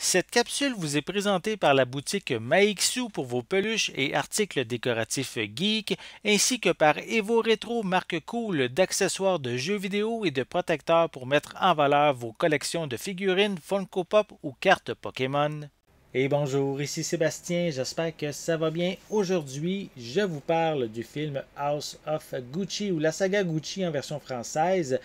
Cette capsule vous est présentée par la boutique Maixu pour vos peluches et articles décoratifs geek, ainsi que par Evo Retro, marque cool d'accessoires de jeux vidéo et de protecteurs pour mettre en valeur vos collections de figurines Funko Pop ou cartes Pokémon. Et bonjour, ici Sébastien, j'espère que ça va bien. Aujourd'hui, je vous parle du film House of Gucci ou la saga Gucci en version française.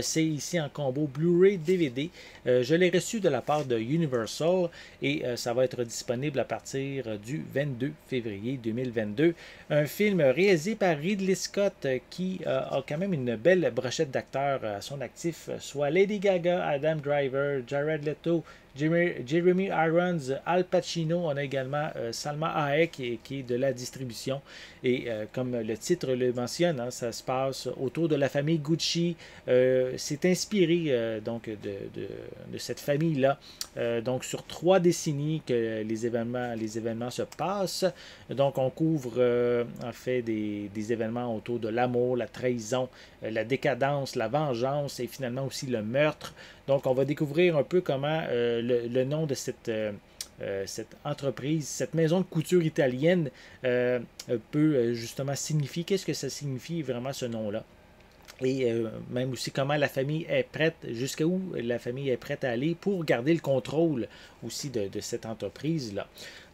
C'est ici en combo Blu-ray DVD. Je l'ai reçu de la part de Universal et ça va être disponible à partir du 22 février 2022. Un film réalisé par Ridley Scott qui a quand même une belle brochette d'acteurs à son actif, soit Lady Gaga, Adam Driver, Jared Leto, Jeremy Irons, Al Pacino. On a également Salma Hayek qui est de la distribution. Et comme le titre le mentionne, hein, ça se passe autour de la famille Gucci. C'est inspiré de cette famille-là. Donc sur 3 décennies que les événements se passent. Donc on couvre en fait des événements autour de l'amour, la trahison, la décadence, la vengeance et finalement aussi le meurtre. Donc, on va découvrir un peu comment le nom de cette entreprise, cette maison de couture italienne peut justement signifier, qu'est-ce que ça signifie vraiment ce nom-là. Et même aussi comment la famille est prête, jusqu'à où la famille est prête à aller pour garder le contrôle aussi de cette entreprise-là.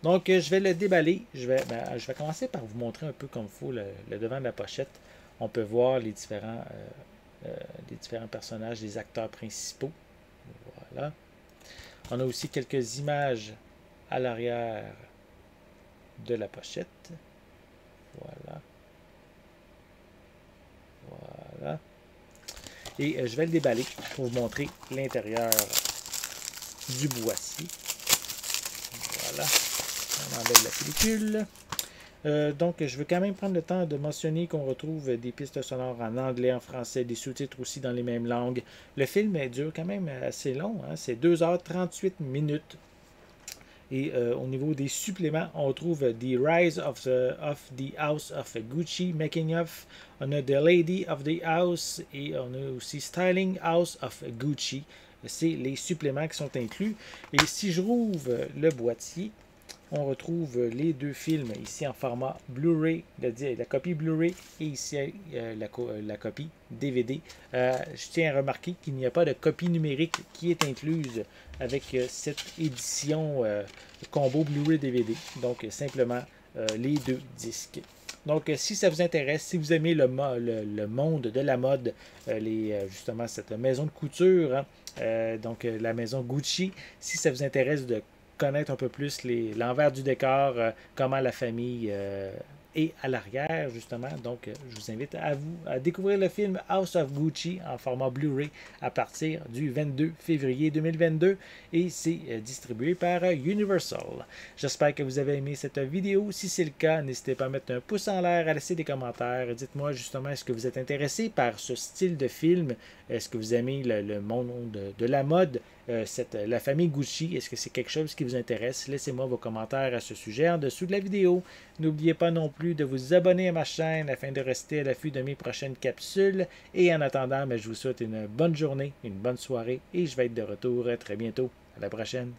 Donc, je vais le déballer. Je vais commencer par vous montrer un peu comme il faut le devant de la pochette. On peut voir les différents personnages, les acteurs principaux. Voilà. On a aussi quelques images à l'arrière de la pochette. Voilà. Voilà. Et je vais le déballer pour vous montrer l'intérieur du boîtier. Voilà. On enlève la pellicule. Donc, je veux quand même prendre le temps de mentionner qu'on retrouve des pistes sonores en anglais, en français, des sous-titres aussi dans les mêmes langues. Le film dure quand même assez long, hein? C'est 2h38 minutes. Et au niveau des suppléments, on trouve The Rise of the House of Gucci, Making of. On a The Lady of the House et on a aussi Styling House of Gucci. C'est les suppléments qui sont inclus. Et si je rouvre le boîtier, on retrouve les 2 films ici en format Blu-ray, la copie Blu-ray et ici la copie DVD. Je tiens à remarquer qu'il n'y a pas de copie numérique qui est incluse avec cette édition combo Blu-ray DVD. Donc simplement les 2 disques. Donc, si ça vous intéresse, si vous aimez le monde de la mode, justement cette maison de couture, hein, donc la maison Gucci, si ça vous intéresse de connaître un peu plus l'envers du décor, comment la famille est à l'arrière, justement. Donc, je vous invite à découvrir le film House of Gucci en format Blu-ray à partir du 22 février 2022 et c'est distribué par Universal. J'espère que vous avez aimé cette vidéo. Si c'est le cas, n'hésitez pas à mettre un pouce en l'air, à laisser des commentaires. Dites-moi justement, est-ce que vous êtes intéressé par ce style de film? Est-ce que vous aimez le monde de la mode? La famille Gucci, est-ce que c'est quelque chose qui vous intéresse? Laissez-moi vos commentaires à ce sujet en dessous de la vidéo. N'oubliez pas non plus de vous abonner à ma chaîne afin de rester à l'affût de mes prochaines capsules. Et en attendant, je vous souhaite une bonne journée, une bonne soirée et je vais être de retour très bientôt. À la prochaine.